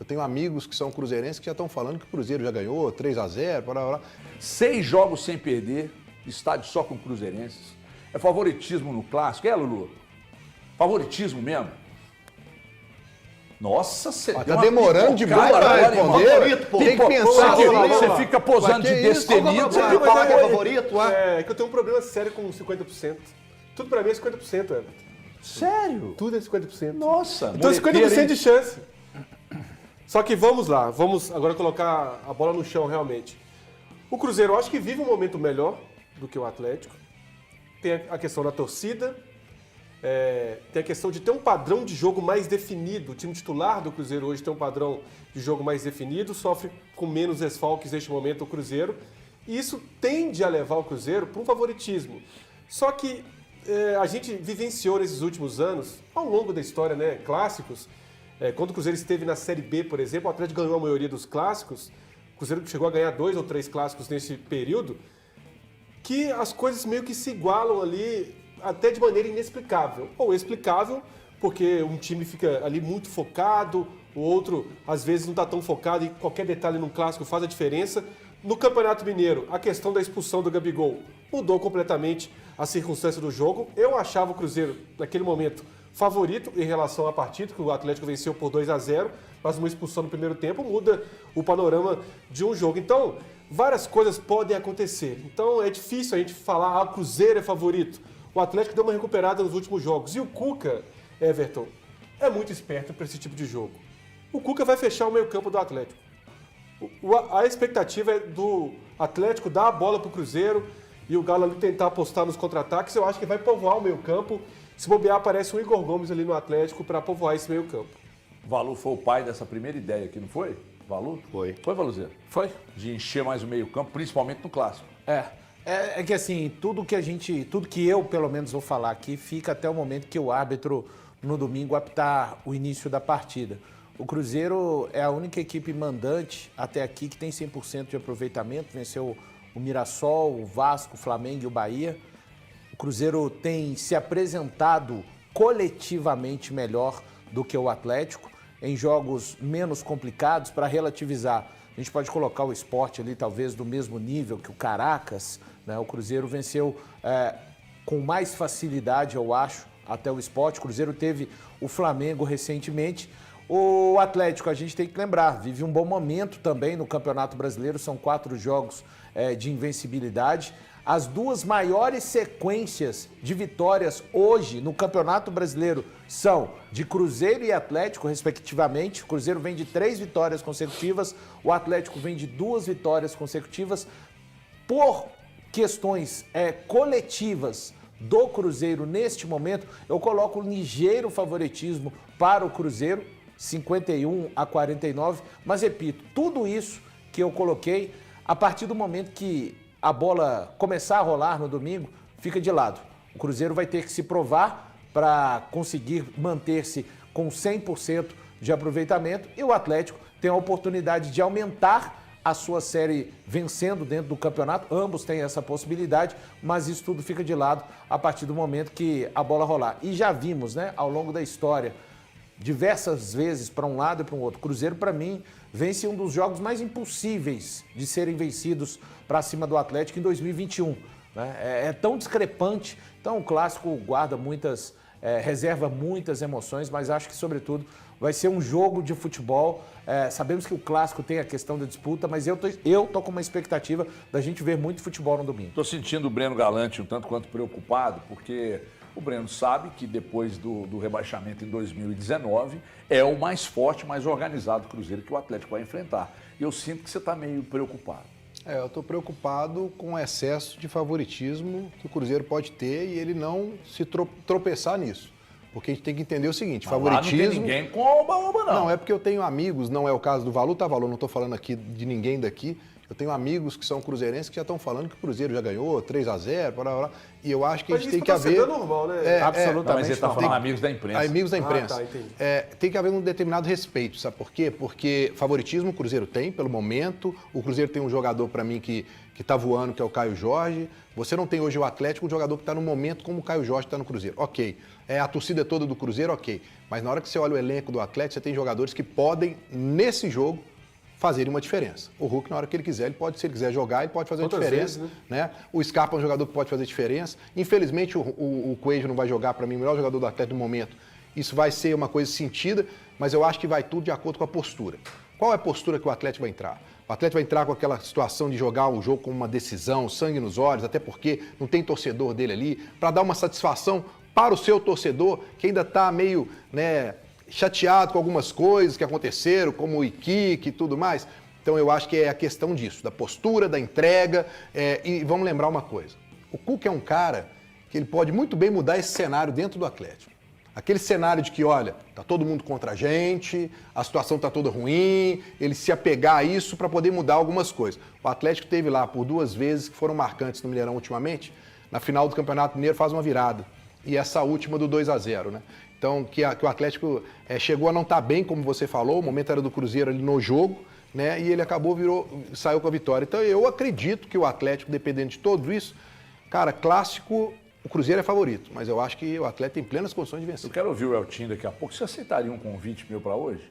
tenho amigos que são cruzeirenses que já estão falando que o Cruzeiro já ganhou 3-0, blá, blá, blá. 6 jogos sem perder, estádio só com cruzeirenses. É favoritismo no clássico, é, Lulu? Favoritismo mesmo? Nossa, você Tá demorando demais para responder. Tem que pensar. Você fica posando de destemido. Você vai falar que é favorito? É que eu tenho um problema sério com 50%. Tudo pra mim é 50%, Everton. Sério? Tudo é 50%. Nossa, então 50% de chance. Só que vamos lá, vamos agora colocar a bola no chão realmente. O Cruzeiro, eu acho que vive um momento melhor do que o Atlético. Tem a questão da torcida, tem a questão de ter um padrão de jogo mais definido. O time titular do Cruzeiro hoje tem um padrão de jogo mais definido, sofre com menos desfalques neste momento o Cruzeiro. E isso tende a levar o Cruzeiro para um favoritismo. Só que a gente vivenciou nesses últimos anos, ao longo da história, né, clássicos, quando o Cruzeiro esteve na Série B, por exemplo, o Atlético ganhou a maioria dos clássicos, o Cruzeiro chegou a ganhar 2 ou 3 clássicos nesse período, que as coisas meio que se igualam ali, até de maneira inexplicável. Ou explicável, porque um time fica ali muito focado, o outro, às vezes, não está tão focado e qualquer detalhe num clássico faz a diferença. No Campeonato Mineiro, a questão da expulsão do Gabigol mudou completamente a circunstância do jogo. Eu achava o Cruzeiro, naquele momento, favorito em relação à partida, que o Atlético venceu por 2-0, mas uma expulsão no primeiro tempo muda o panorama de um jogo. Então, várias coisas podem acontecer. Então, é difícil a gente falar, o Cruzeiro é favorito. O Atlético deu uma recuperada nos últimos jogos. E o Cuca, Everton, é muito esperto para esse tipo de jogo. O Cuca vai fechar o meio-campo do Atlético. A expectativa é do Atlético dar a bola para o Cruzeiro e o Galo ali tentar apostar nos contra-ataques. Eu acho que vai povoar o meio-campo. Se bobear, aparece o Igor Gomes ali no Atlético para povoar esse meio-campo. Valu foi o pai dessa primeira ideia aqui, não foi? Valu? Foi. Foi, Valuzeiro? Foi. De encher mais o meio-campo, principalmente no clássico. É que assim, tudo que eu pelo menos vou falar aqui, fica até o momento que o árbitro no domingo apitar o início da partida. O Cruzeiro é a única equipe mandante até aqui que tem 100% de aproveitamento, venceu o Mirassol, o Vasco, o Flamengo e o Bahia. O Cruzeiro tem se apresentado coletivamente melhor do que o Atlético, em jogos menos complicados. Para relativizar, a gente pode colocar o Sport ali talvez do mesmo nível que o Caracas, né? O Cruzeiro venceu com mais facilidade, eu acho, até o Sport. O Cruzeiro teve o Flamengo recentemente. O Atlético, a gente tem que lembrar, vive um bom momento também no Campeonato Brasileiro, são 4 jogos de invencibilidade. As 2 maiores sequências de vitórias hoje no Campeonato Brasileiro são de Cruzeiro e Atlético, respectivamente. O Cruzeiro vem de 3 vitórias consecutivas, o Atlético vem de 2 vitórias consecutivas. Por questões coletivas do Cruzeiro neste momento, eu coloco um ligeiro favoritismo para o Cruzeiro, 51-49, mas repito, tudo isso que eu coloquei, a partir do momento que a bola começar a rolar no domingo, fica de lado. O Cruzeiro vai ter que se provar para conseguir manter-se com 100% de aproveitamento e o Atlético tem a oportunidade de aumentar a sua série vencendo dentro do campeonato. Ambos têm essa possibilidade, mas isso tudo fica de lado a partir do momento que a bola rolar. E já vimos, né, ao longo da história, diversas vezes para um lado e para o outro. Cruzeiro, para mim, vence um dos jogos mais impossíveis de serem vencidos para cima do Atlético em 2021. Né? É tão discrepante. Então, o clássico guarda reserva muitas emoções, mas acho que, sobretudo, vai ser um jogo de futebol. Sabemos que o clássico tem a questão da disputa, mas eu tô com uma expectativa da gente ver muito futebol no domingo. Estou sentindo o Breno Galante um tanto quanto preocupado, porque o Breno sabe que depois do rebaixamento em 2019 é o mais forte, mais organizado Cruzeiro que o Atlético vai enfrentar. E eu sinto que você está meio preocupado. Eu estou preocupado com o excesso de favoritismo que o Cruzeiro pode ter e ele não se tropeçar nisso. Porque a gente tem que entender o seguinte, favoritismo... Lá não tem ninguém com oba-oba, não. Não, é porque eu tenho amigos, não é o caso do Valu, tá, Valu? Não estou falando aqui de ninguém daqui. Eu tenho amigos que são cruzeirenses que já estão falando que o Cruzeiro já ganhou 3-0, e eu acho que a Mas gente isso tem que pro torcedor haver... é normal, né? Absolutamente. Não, mas ele está normal. falando amigos da imprensa. Amigos da imprensa. tá, entendi. Tem que haver um determinado respeito, sabe por quê? Porque favoritismo o Cruzeiro tem, pelo momento. O Cruzeiro tem um jogador, para mim, que está voando, que é o Caio Jorge. Você não tem hoje o Atlético, um jogador que está no momento como o Caio Jorge está no Cruzeiro. Ok. A torcida é toda do Cruzeiro, ok. Mas na hora que você olha o elenco do Atlético, você tem jogadores que podem, nesse jogo, fazerem uma diferença. O Hulk, na hora que ele quiser, se ele quiser jogar, ele pode fazer uma Quantas diferença. vezes, Né? O Scarpa é um jogador que pode fazer diferença. Infelizmente, o Coelho não vai jogar, para mim, o melhor jogador do Atlético no momento. Isso vai ser uma coisa sentida, mas eu acho que vai tudo de acordo com a postura. Qual é a postura que o Atlético vai entrar? O Atlético vai entrar com aquela situação de jogar o jogo com uma decisão, sangue nos olhos, até porque não tem torcedor dele ali, para dar uma satisfação para o seu torcedor, que ainda está meio, né, chateado com algumas coisas que aconteceram, como o Iquique e tudo mais. Então eu acho que é a questão disso, da postura, da entrega. E vamos lembrar uma coisa, o Cuca é um cara que ele pode muito bem mudar esse cenário dentro do Atlético. Aquele cenário de que, olha, tá todo mundo contra a gente, a situação tá toda ruim, ele se apegar a isso para poder mudar algumas coisas. O Atlético teve lá por 2 vezes que foram marcantes no Mineirão ultimamente, na final do Campeonato Mineiro faz uma virada. E essa última do 2-0, né? Então, que o Atlético chegou a não estar bem, como você falou, o momento era do Cruzeiro ali no jogo, né? E ele saiu com a vitória. Então, eu acredito que o Atlético, dependendo de tudo isso, cara, clássico, o Cruzeiro é favorito, mas eu acho que o Atlético tem plenas condições de vencer. Eu quero ouvir o Eltinho daqui a pouco. Você aceitaria um convite meu para hoje?